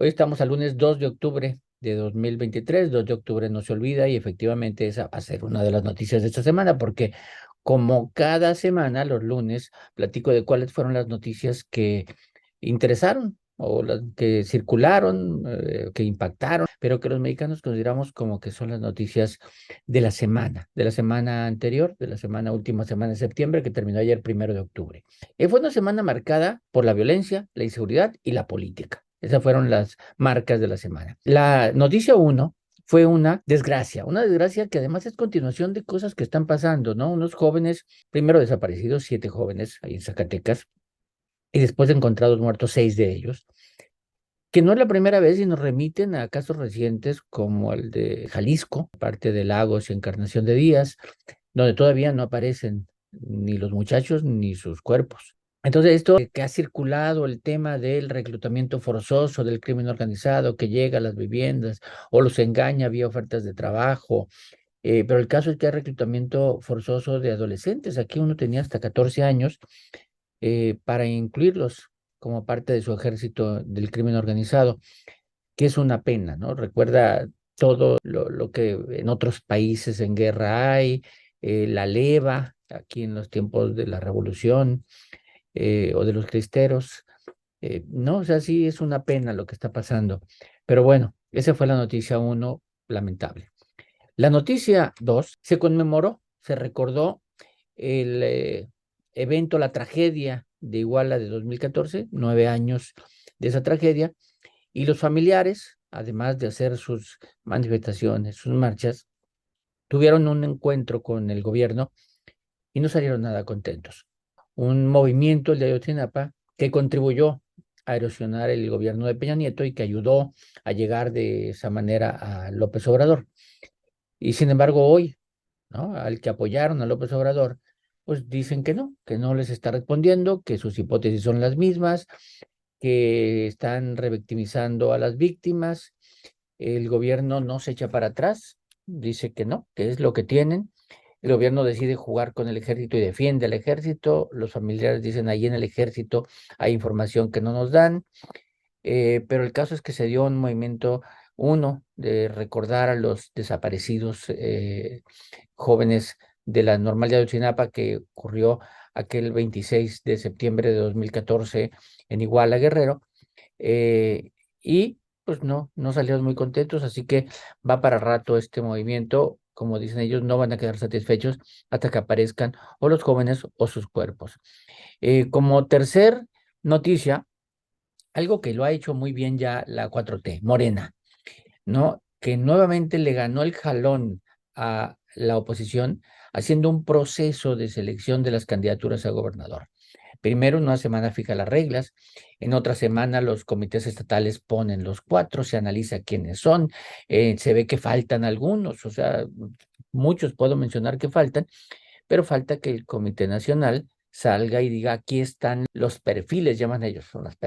Hoy estamos al lunes 2 de octubre de 2023. 2 de octubre no se olvida y efectivamente esa va a ser una de las noticias de esta semana porque como cada semana, los lunes, platico de cuáles fueron las noticias que interesaron o las que circularon, que impactaron, pero que los mexicanos consideramos como que son las noticias de la semana anterior, de la semana última semana de septiembre, que terminó ayer 1 de octubre. Fue una semana marcada por la violencia, la inseguridad y la política. Esas fueron las marcas de la semana. La noticia uno fue una desgracia que además es continuación de cosas que están pasando, ¿no? Unos jóvenes, primero desaparecidos, 7 jóvenes ahí en Zacatecas, y después encontrados muertos 6 de ellos, que no es la primera vez y nos remiten a casos recientes como el de Jalisco, parte de Lagos y Encarnación de Díaz, donde todavía no aparecen ni los muchachos ni sus cuerpos. Entonces, esto que ha circulado el tema del reclutamiento forzoso del crimen organizado que llega a las viviendas o los engaña vía ofertas de trabajo, pero el caso es que hay reclutamiento forzoso de adolescentes. Aquí uno tenía hasta 14 años para incluirlos como parte de su ejército del crimen organizado, que es una pena, ¿no? Recuerda todo lo que en otros países en guerra hay, la leva, aquí en los tiempos de la revolución o de los cristeros. No, o sea, sí es una pena lo que está pasando. Pero bueno, esa fue la noticia uno, lamentable. La noticia dos, se conmemoró, se recordó el evento, la tragedia de Iguala de 2014, 9 años de esa tragedia, y los familiares, además de hacer sus manifestaciones, sus marchas, tuvieron un encuentro con el gobierno y no salieron nada contentos. Un movimiento, el de Ayotzinapa, que contribuyó a erosionar el gobierno de Peña Nieto y que ayudó a llegar de esa manera a López Obrador. Y sin embargo, hoy, ¿no? Al que apoyaron a López Obrador, pues dicen que no les está respondiendo, que sus hipótesis son las mismas, que están revictimizando a las víctimas. El gobierno no se echa para atrás, dice que no, que es lo que tienen. El gobierno decide jugar con el ejército y defiende al ejército. Los familiares dicen, ahí en el ejército hay información que no nos dan. Pero el caso es que se dio un movimiento, uno, de recordar a los desaparecidos jóvenes de la Normal de Ayotzinapa que ocurrió aquel 26 de septiembre de 2014 en Iguala, Guerrero, y pues no salieron muy contentos, así que va para rato este movimiento. Como dicen ellos, no van a quedar satisfechos hasta que aparezcan o los jóvenes o sus cuerpos. Como tercer noticia, algo que lo ha hecho muy bien ya la 4T, Morena, ¿no? Que nuevamente le ganó el jalón a la oposición haciendo un proceso de selección de las candidaturas a gobernador. Primero, en una semana fija las reglas, en otra semana los comités estatales ponen los cuatro, se analiza quiénes son, se ve que faltan algunos, o sea, muchos puedo mencionar que faltan, pero falta que el Comité Nacional salga y diga, aquí están los perfiles, llaman ellos, son las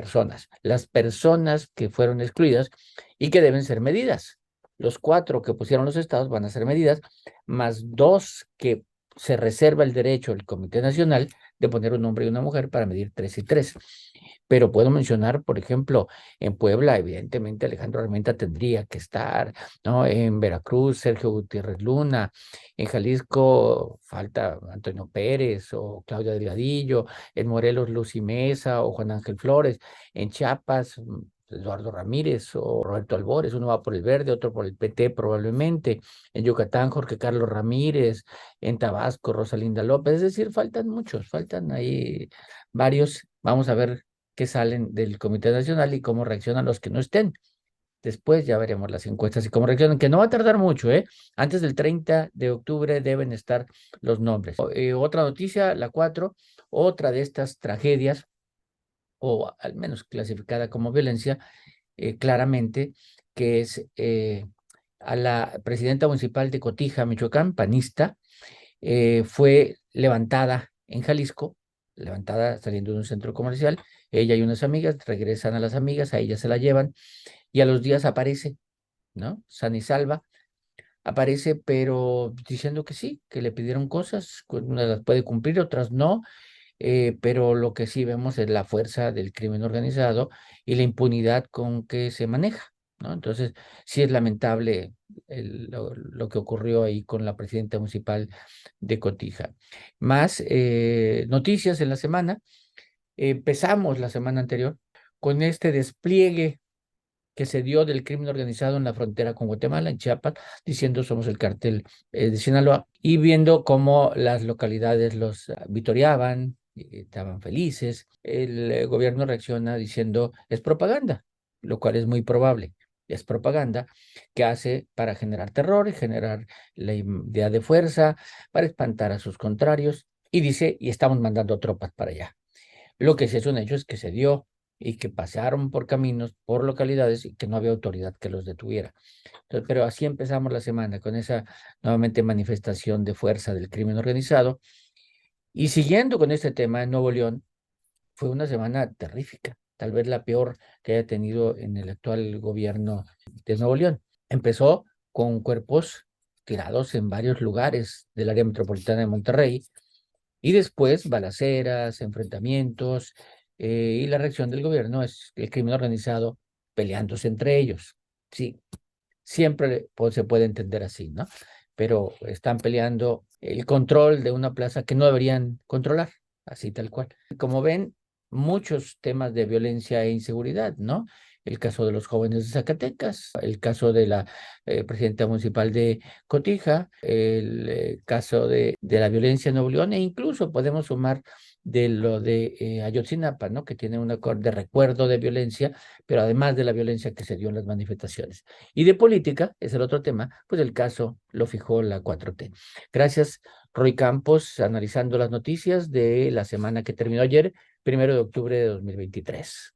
personas que fueron excluidas y que deben ser medidas. Los cuatro que pusieron los estados van a ser medidas, más dos que se reserva el derecho el Comité Nacional de poner un hombre y una mujer para medir 3 y 3. Pero puedo mencionar, por ejemplo, en Puebla, evidentemente Alejandro Armenta tendría que estar, ¿no? En Veracruz, Sergio Gutiérrez Luna, en Jalisco falta Antonio Pérez o Claudia Delgadillo, en Morelos Lucy Mesa o Juan Ángel Flores, en Chiapas Eduardo Ramírez o Roberto Albores, uno va por el Verde, otro por el PT probablemente, en Yucatán Jorge Carlos Ramírez, en Tabasco Rosalinda López, es decir, faltan muchos, faltan ahí varios, vamos a ver qué salen del Comité Nacional y cómo reaccionan los que no estén. Después ya veremos las encuestas y cómo reaccionan, que no va a tardar mucho, ¿eh? Antes del 30 de octubre deben estar los nombres. Otra noticia, la 4, otra de estas tragedias, o al menos clasificada como violencia, claramente, que es a la presidenta municipal de Cotija, Michoacán, panista, fue levantada en Jalisco, levantada saliendo de un centro comercial. Ella y unas amigas regresan a las amigas, a ella se la llevan y a los días aparece, ¿no? Sana y salva, aparece, pero diciendo que sí, que le pidieron cosas, unas las puede cumplir, otras no. pero lo que sí vemos es la fuerza del crimen organizado y la impunidad con que se maneja, ¿no? Entonces, sí es lamentable lo que ocurrió ahí con la presidenta municipal de Cotija. Más noticias en la semana. Empezamos la semana anterior con este despliegue que se dio del crimen organizado en la frontera con Guatemala, en Chiapas, diciendo somos el cártel de Sinaloa, y viendo cómo las localidades los vitoreaban, estaban felices. El gobierno reacciona diciendo es propaganda, lo cual es muy probable. Es propaganda que hace para generar terror y generar la idea de fuerza, para espantar a sus contrarios, y dice, y estamos mandando tropas para allá. Lo que sí es un hecho es que se dio y que pasaron por caminos, por localidades y que no había autoridad que los detuviera. Entonces, pero así empezamos la semana con esa nuevamente manifestación de fuerza del crimen organizado. Y siguiendo con este tema, en Nuevo León fue una semana terrífica, tal vez la peor que haya tenido en el actual gobierno de Nuevo León. Empezó con cuerpos tirados en varios lugares del área metropolitana de Monterrey, y después balaceras, enfrentamientos, y la reacción del gobierno es el crimen organizado peleándose entre ellos. Sí, siempre pues, se puede entender así, ¿no? Pero están peleando el control de una plaza que no deberían controlar, así tal cual. Como ven, muchos temas de violencia e inseguridad, ¿no? El caso de los jóvenes de Zacatecas, el caso de la presidenta municipal de Cotija, el caso de la violencia en Nuevo León, e incluso podemos sumar de lo de Ayotzinapa, ¿no? Que tiene un de recuerdo de violencia, pero además de la violencia que se dio en las manifestaciones. Y de política, es el otro tema, pues el caso lo fijó la 4T. Gracias, Roy Campos, analizando las noticias de la semana que terminó ayer, 1 de octubre de 2023.